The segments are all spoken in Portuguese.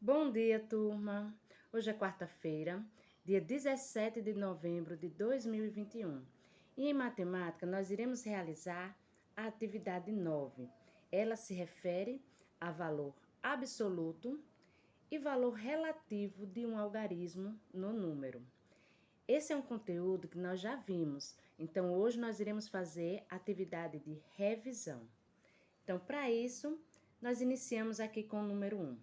Bom dia, turma! Hoje é quarta-feira, dia 17 de novembro de 2021. E em matemática, nós iremos realizar a atividade 9. Ela se refere a valor absoluto e valor relativo de um algarismo no número. Esse é um conteúdo que nós já vimos, então hoje nós iremos fazer a atividade de revisão. Então, para isso, nós iniciamos aqui com o número 1.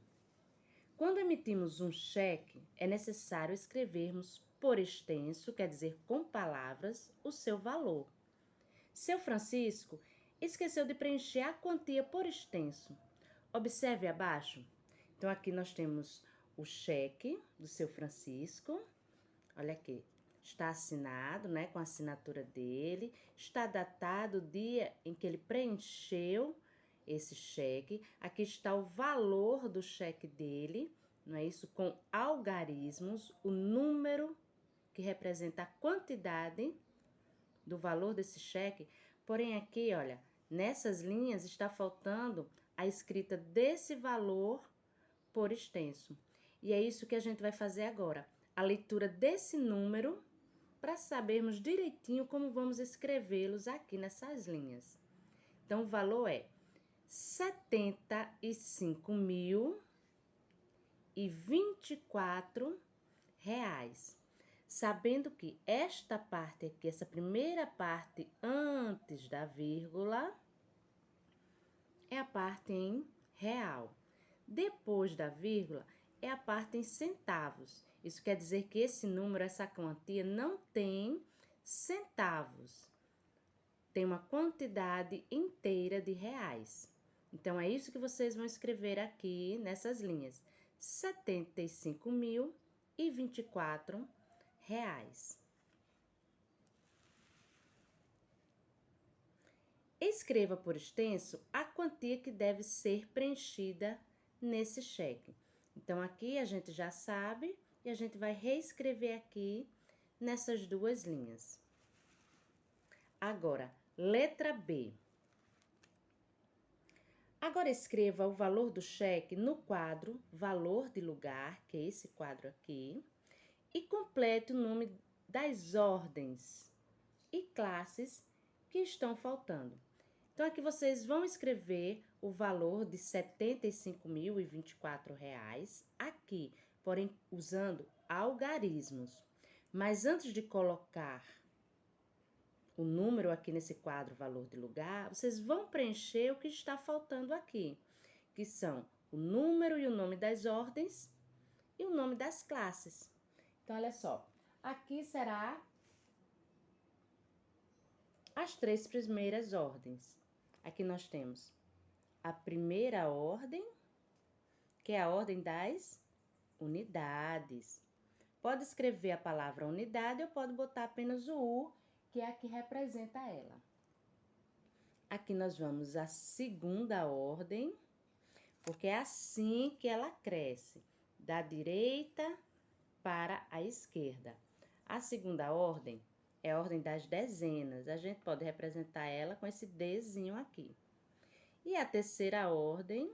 Quando emitimos um cheque, é necessário escrevermos por extenso, quer dizer, com palavras, o seu valor. Seu Francisco esqueceu de preencher a quantia por extenso. Observe abaixo. Então, aqui nós temos o cheque do seu Francisco. Olha aqui, está assinado, né, com a assinatura dele. Está datado o dia em que ele preencheu esse cheque. Aqui está o valor do cheque dele, não é isso? Com algarismos, o número que representa a quantidade do valor desse cheque. Porém, aqui, olha, nessas linhas está faltando a escrita desse valor por extenso. E é isso que a gente vai fazer agora. A leitura desse número para sabermos direitinho como vamos escrevê-los aqui nessas linhas. Então, o valor é R$ 75.024, sabendo que esta parte aqui, essa primeira parte antes da vírgula, é a parte em real. Depois da vírgula, é a parte em centavos. Isso quer dizer que esse número, essa quantia, não tem centavos. Tem uma quantidade inteira de reais. Então, é isso que vocês vão escrever aqui nessas linhas. R$ 75.024. Escreva por extenso a quantia que deve ser preenchida nesse cheque. Então, aqui a gente já sabe e a gente vai reescrever aqui nessas duas linhas. Agora, letra B. Agora, escreva o valor do cheque no quadro Valor de Lugar, que é esse quadro aqui, e complete o nome das ordens e classes que estão faltando. Então, aqui vocês vão escrever o valor de R$ 75.024 aqui, porém usando algarismos. Mas antes de colocar o número aqui nesse quadro valor de lugar, vocês vão preencher o que está faltando aqui, que são o número e o nome das ordens e o nome das classes. Então, olha só, aqui será as três primeiras ordens. Aqui nós temos a primeira ordem, que é a ordem das unidades. Pode escrever a palavra unidade ou pode botar apenas o U, que é a que representa ela. Aqui nós vamos à segunda ordem, porque é assim que ela cresce, da direita para a esquerda. A segunda ordem é a ordem das dezenas. A gente pode representar ela com esse Dzinho aqui. E a terceira ordem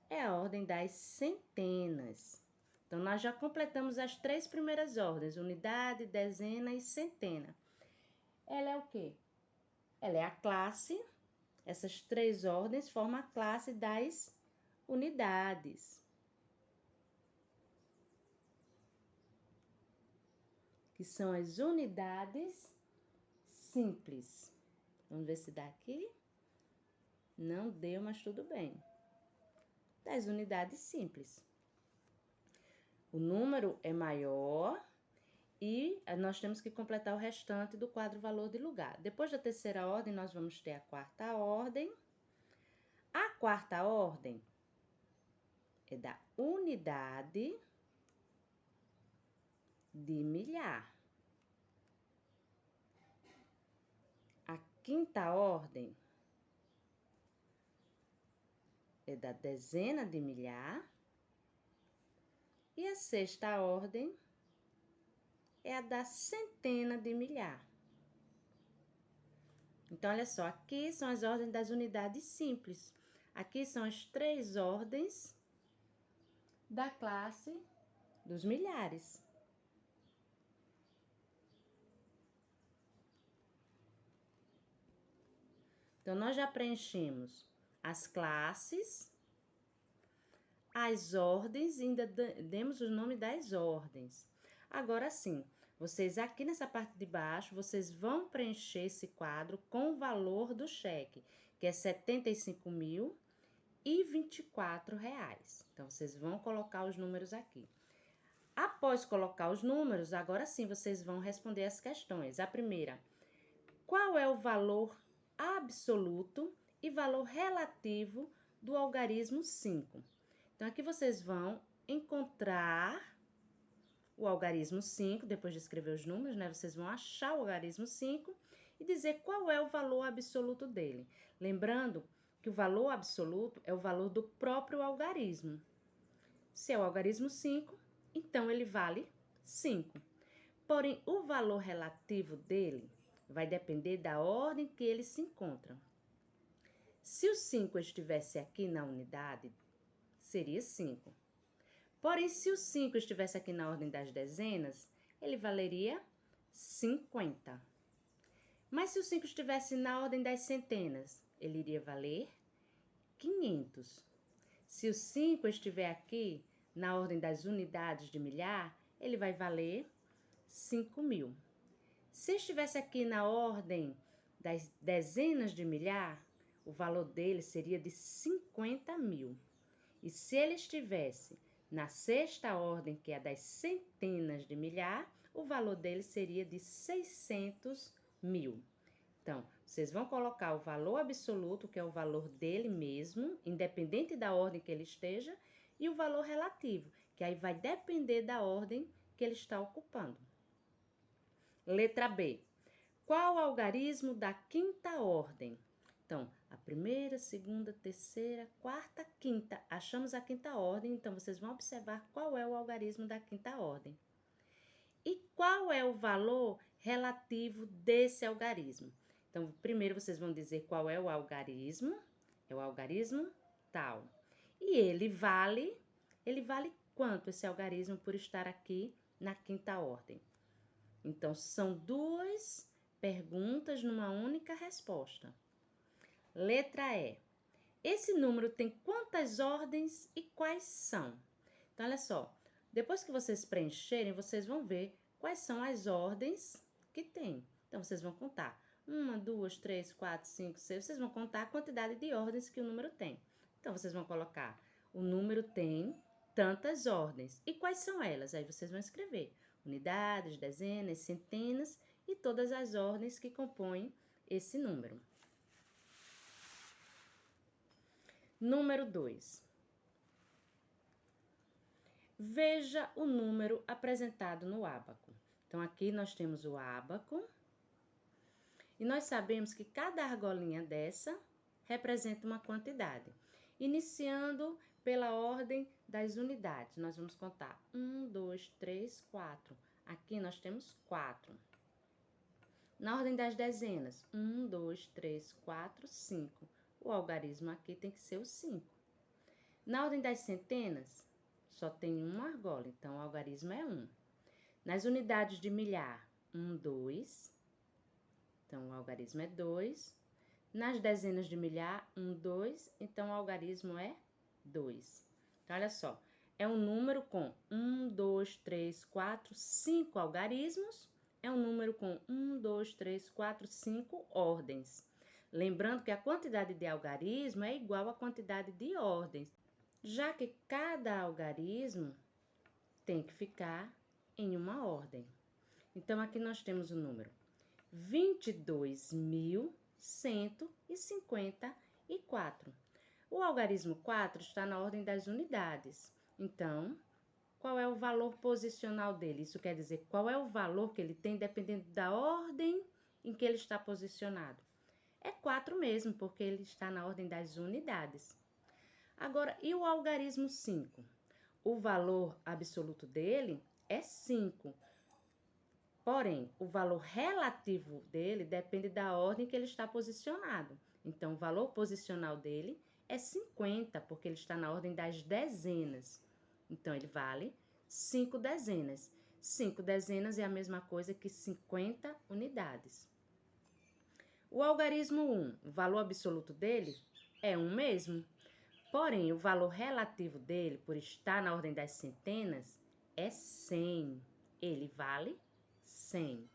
é a ordem das centenas. Então, nós já completamos as três primeiras ordens, unidade, dezena e centena. Ela é o quê? Ela é a classe, essas três ordens formam a classe das unidades, que são as unidades simples. Vamos ver se dá aqui. Não deu, mas tudo bem. Das unidades simples. O número é maior e nós temos que completar o restante do quadro valor de lugar. Depois da terceira ordem, nós vamos ter a quarta ordem. A quarta ordem é da unidade de milhar. A quinta ordem é da dezena de milhar. E a sexta ordem é a da centena de milhar. Então, olha só, aqui são as ordens das unidades simples. Aqui são as 3 ordens da classe dos milhares. Então, nós já preenchemos as classes, as ordens, e ainda demos o nome das ordens. Agora sim, vocês aqui nessa parte de baixo, vocês vão preencher esse quadro com o valor do cheque, que é R$ 75.024. Então, vocês vão colocar os números aqui. Após colocar os números, agora sim vocês vão responder as questões. A primeira, qual é o valor absoluto e valor relativo do algarismo 5? Então, aqui vocês vão encontrar o algarismo 5, depois de escrever os números, né? Vocês vão achar o algarismo 5 e dizer qual é o valor absoluto dele. Lembrando que o valor absoluto é o valor do próprio algarismo. Se é o algarismo 5, então ele vale 5. Porém, o valor relativo dele vai depender da ordem que ele se encontra. Se o 5 estivesse aqui na unidade, seria 5. Porém, se o 5 estivesse aqui na ordem das dezenas, ele valeria 50. Mas se o 5 estivesse na ordem das centenas, ele iria valer 500. Se o 5 estiver aqui na ordem das unidades de milhar, ele vai valer 5.000. Se estivesse aqui na ordem das dezenas de milhar, o valor dele seria de 50.000. E se ele estivesse na sexta ordem, que é a das centenas de milhar, o valor dele seria de 600.000. Então, vocês vão colocar o valor absoluto, que é o valor dele mesmo, independente da ordem que ele esteja, e o valor relativo, que aí vai depender da ordem que ele está ocupando. Letra B. Qual o algarismo da quinta ordem? Então, a primeira, segunda, terceira, quarta, quinta. Achamos a quinta ordem, então vocês vão observar qual é o algarismo da quinta ordem. E qual é o valor relativo desse algarismo? Então, primeiro vocês vão dizer qual é o algarismo tal. E ele vale quanto esse algarismo por estar aqui na quinta ordem? Então, são 2 perguntas numa única resposta. Letra E. Esse número tem quantas ordens e quais são? Então, olha só. Depois que vocês preencherem, vocês vão ver quais são as ordens que tem. Então, vocês vão contar. 1, 2, 3, 4, 5, 6. Vocês vão contar a quantidade de ordens que o número tem. Então, vocês vão colocar. O número tem tantas ordens. E quais são elas? Aí vocês vão escrever. Unidades, dezenas, centenas e todas as ordens que compõem esse número. Número 2. Veja o número apresentado no ábaco. Então, aqui nós temos o ábaco. E nós sabemos que cada argolinha dessa representa uma quantidade. Iniciando pela ordem das unidades, nós vamos contar 1, 2, 3, 4. Aqui nós temos 4. Na ordem das dezenas, 1, 2, 3, 4, 5. O algarismo aqui tem que ser o 5. Na ordem das centenas, só tem uma argola, então o algarismo é 1. Nas unidades de milhar, 1, 2. Então, o algarismo é 2. Nas dezenas de milhar, 1, 2. Então, o algarismo é 2. Então, olha só. É um número com 1, 2, 3, 4, 5 algarismos. É um número com 1, 2, 3, 4, 5 ordens. Lembrando que a quantidade de algarismo é igual à quantidade de ordens, já que cada algarismo tem que ficar em uma ordem. Então, aqui nós temos o número 22.154. O algarismo 4 está na ordem das unidades. Então, qual é o valor posicional dele? Isso quer dizer qual é o valor que ele tem dependendo da ordem em que ele está posicionado. É 4 mesmo, porque ele está na ordem das unidades. Agora, e o algarismo 5? O valor absoluto dele é 5. Porém, o valor relativo dele depende da ordem que ele está posicionado. Então, o valor posicional dele é 50, porque ele está na ordem das dezenas. Então, ele vale 5 dezenas. 5 dezenas é a mesma coisa que 50 unidades. O algarismo 1, o valor absoluto dele é 1 mesmo. Porém, o valor relativo dele, por estar na ordem das centenas, é 100. Ele vale 100.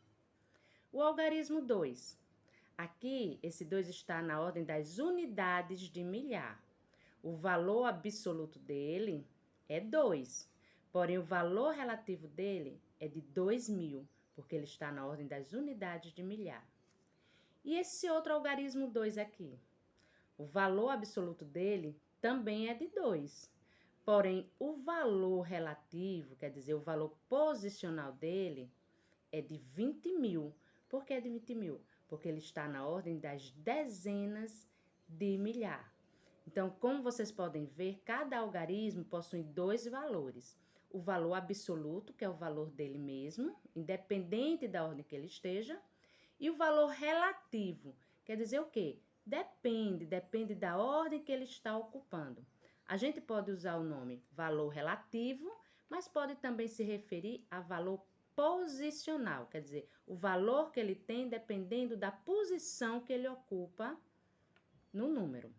O algarismo 2. Aqui, esse 2 está na ordem das unidades de milhar. O valor absoluto dele é 2. Porém, o valor relativo dele é de 2.000, porque ele está na ordem das unidades de milhar. E esse outro algarismo 2 aqui? O valor absoluto dele também é de 2. Porém, o valor relativo, quer dizer, o valor posicional dele, é de 20.000. Por que de 20.000? Porque ele está na ordem das dezenas de milhar. Então, como vocês podem ver, cada algarismo possui 2 valores. O valor absoluto, que é o valor dele mesmo, independente da ordem que ele esteja, e o valor relativo, quer dizer o quê? Depende da ordem que ele está ocupando. A gente pode usar o nome valor relativo, mas pode também se referir a valor posicional, quer dizer, o valor que ele tem dependendo da posição que ele ocupa no número.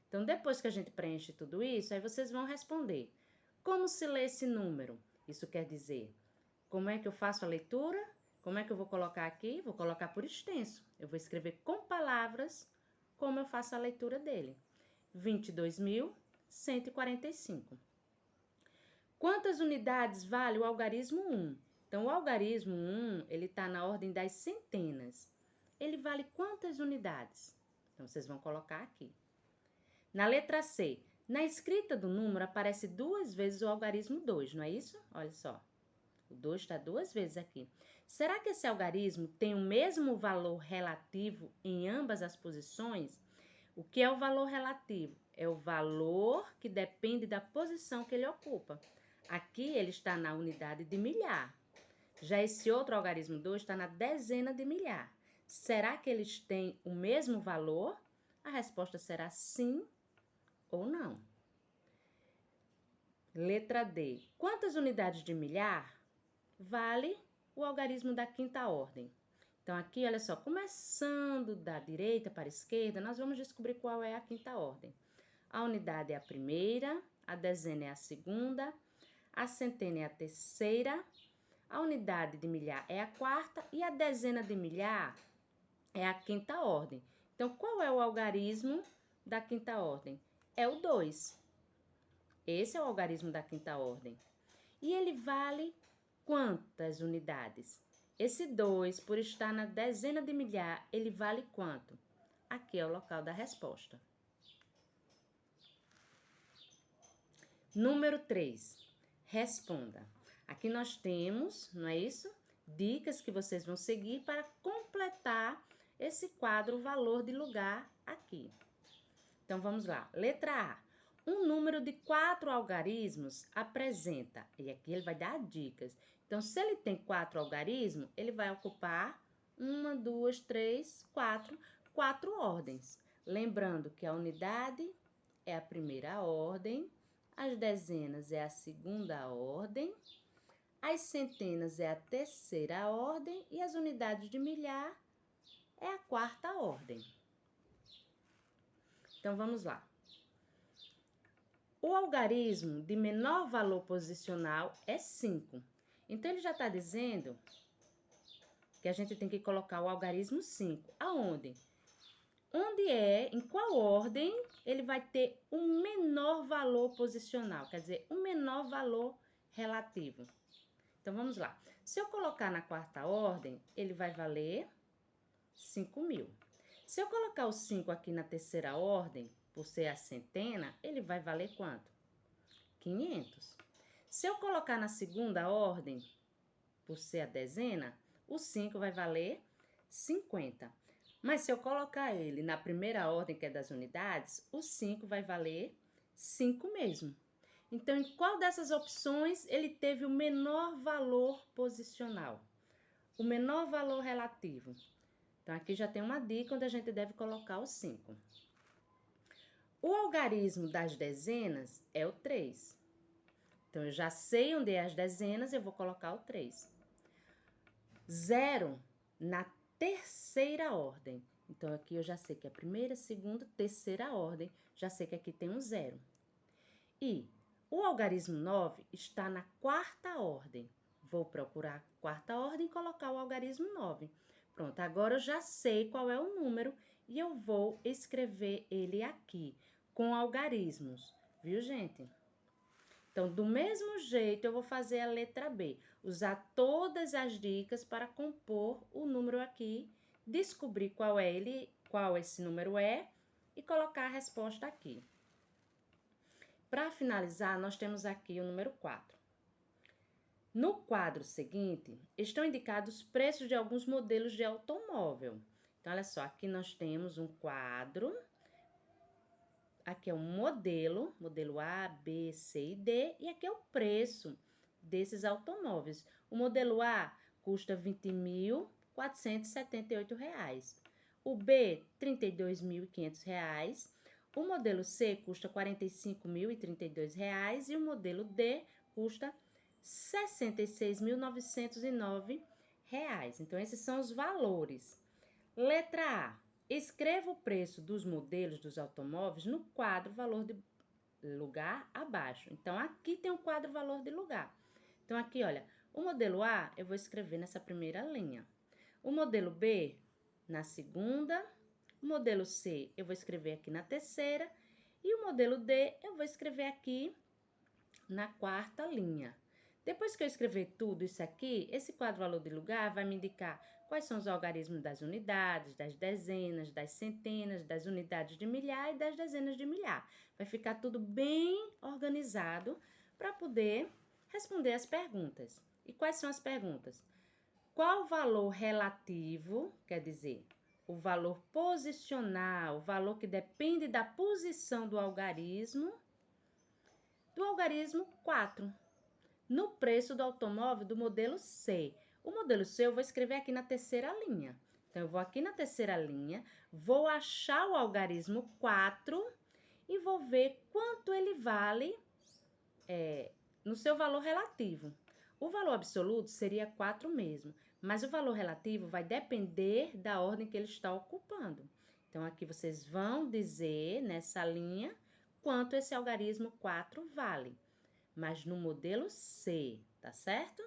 Então, depois que a gente preenche tudo isso, aí vocês vão responder. Como se lê esse número? Isso quer dizer, como é que eu faço a leitura? Como é que eu vou colocar aqui? Vou colocar por extenso. Eu vou escrever com palavras como eu faço a leitura dele. 22.145. Quantas unidades vale o algarismo 1? Então, o algarismo 1, ele está na ordem das centenas. Ele vale quantas unidades? Então, vocês vão colocar aqui. Na letra C, na escrita do número aparece 2 vezes o algarismo 2, não é isso? Olha só. O 2 está 2 vezes aqui. Será que esse algarismo tem o mesmo valor relativo em ambas as posições? O que é o valor relativo? É o valor que depende da posição que ele ocupa. Aqui ele está na unidade de milhar. Já esse outro algarismo 2 está na dezena de milhar. Será que eles têm o mesmo valor? A resposta será sim ou não. Letra D. Quantas unidades de milhar vale o algarismo da quinta ordem? Então, aqui, olha só, começando da direita para a esquerda, nós vamos descobrir qual é a quinta ordem. A unidade é a primeira, a dezena é a segunda, a centena é a terceira, a unidade de milhar é a quarta e a dezena de milhar é a quinta ordem. Então, qual é o algarismo da quinta ordem? É o 2. Esse é o algarismo da quinta ordem. E ele vale quantas unidades? Esse 2, por estar na dezena de milhar, ele vale quanto? Aqui é o local da resposta. Número 3. Responda. Aqui nós temos, não é isso? Dicas que vocês vão seguir para completar esse quadro valor de lugar aqui. Então, vamos lá. Letra A. Um número de 4 algarismos apresenta, e aqui ele vai dar dicas. Então, se ele tem 4 algarismos, ele vai ocupar 1, 2, 3, 4 ordens. Lembrando que a unidade é a primeira ordem, as dezenas é a segunda ordem, as centenas é a terceira ordem e as unidades de milhar é a quarta ordem. Então, vamos lá. O algarismo de menor valor posicional é 5. Então, ele já está dizendo que a gente tem que colocar o algarismo 5. Aonde? Em qual ordem ele vai ter um menor valor posicional, quer dizer, um menor valor relativo. Então, vamos lá. Se eu colocar na quarta ordem, ele vai valer 5.000. Se eu colocar o 5 aqui na terceira ordem, por ser a centena, ele vai valer quanto? 500. Se eu colocar na segunda ordem, por ser a dezena, o 5 vai valer 50. Mas se eu colocar ele na primeira ordem, que é das unidades, o 5 vai valer 5 mesmo. Então, em qual dessas opções ele teve o menor valor posicional? O menor valor relativo. Então, aqui já tem uma dica onde a gente deve colocar o 5. O algarismo das dezenas é o 3. Então, eu já sei onde é as dezenas, eu vou colocar o 3. 0 na terceira ordem. Então, aqui eu já sei que é a primeira, segunda, terceira ordem. Já sei que aqui tem um 0. E o algarismo 9 está na quarta ordem. Vou procurar a quarta ordem e colocar o algarismo 9. Pronto, agora eu já sei qual é o número e eu vou escrever ele aqui, com algarismos. Viu, gente? Então, do mesmo jeito, eu vou fazer a letra B. Usar todas as dicas para compor o número aqui, descobrir qual esse número é e colocar a resposta aqui. Para finalizar, nós temos aqui o número 4. No quadro seguinte, estão indicados os preços de alguns modelos de automóvel. Então, olha só, aqui nós temos um quadro. Aqui é um modelo A, B, C e D, e aqui é o preço desses automóveis. O modelo A custa R$ 20.478. O B, R$ 32.500. O modelo C custa R$ 45.032 e o modelo D custa R$ 66.909. Então, esses são os valores. Letra A. Escreva o preço dos modelos dos automóveis no quadro valor de lugar abaixo. Então, aqui tem o quadro valor de lugar. Então, aqui, olha, o modelo A eu vou escrever nessa primeira linha. O modelo B na segunda. O modelo C eu vou escrever aqui na terceira. E o modelo D eu vou escrever aqui na quarta linha. Depois que eu escrever tudo isso aqui, esse quadro valor de lugar vai me indicar quais são os algarismos das unidades, das dezenas, das centenas, das unidades de milhar e das dezenas de milhar. Vai ficar tudo bem organizado para poder responder as perguntas. E quais são as perguntas? Qual o valor relativo, quer dizer, o valor posicional, o valor que depende da posição do algarismo 4, no preço do automóvel do modelo C. O modelo C eu vou escrever aqui na terceira linha. Então, eu vou aqui na terceira linha, vou achar o algarismo 4 e vou ver quanto ele vale no seu valor relativo. O valor absoluto seria 4 mesmo, mas o valor relativo vai depender da ordem que ele está ocupando. Então, aqui vocês vão dizer, nessa linha, quanto esse algarismo 4 vale. Mas no modelo C, tá certo?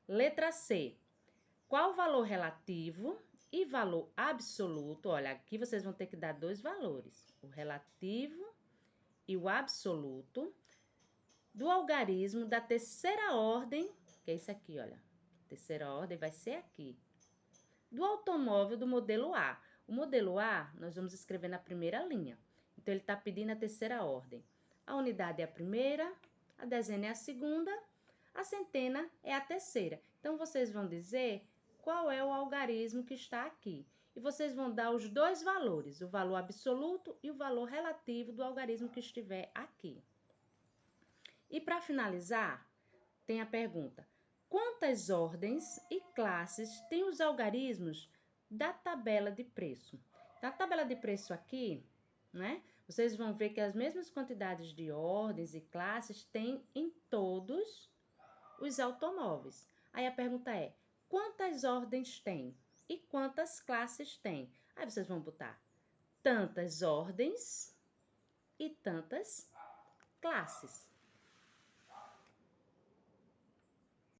Letra C. Qual o valor relativo e valor absoluto? Olha, aqui vocês vão ter que dar dois valores, o relativo e o absoluto, do algarismo da terceira ordem, que é isso aqui, olha. Terceira ordem vai ser aqui. Do automóvel do modelo A. O modelo A, nós vamos escrever na primeira linha. Então, ele está pedindo a terceira ordem. A unidade é a primeira, a dezena é a segunda, a centena é a terceira. Então, vocês vão dizer qual é o algarismo que está aqui. E vocês vão dar os dois valores, o valor absoluto e o valor relativo do algarismo que estiver aqui. E para finalizar, tem a pergunta: quantas ordens e classes têm os algarismos da tabela de preço? Na tabela de preço aqui, né? Vocês vão ver que as mesmas quantidades de ordens e classes tem em todos os automóveis. Aí a pergunta é: quantas ordens tem e quantas classes tem? Aí vocês vão botar tantas ordens e tantas classes.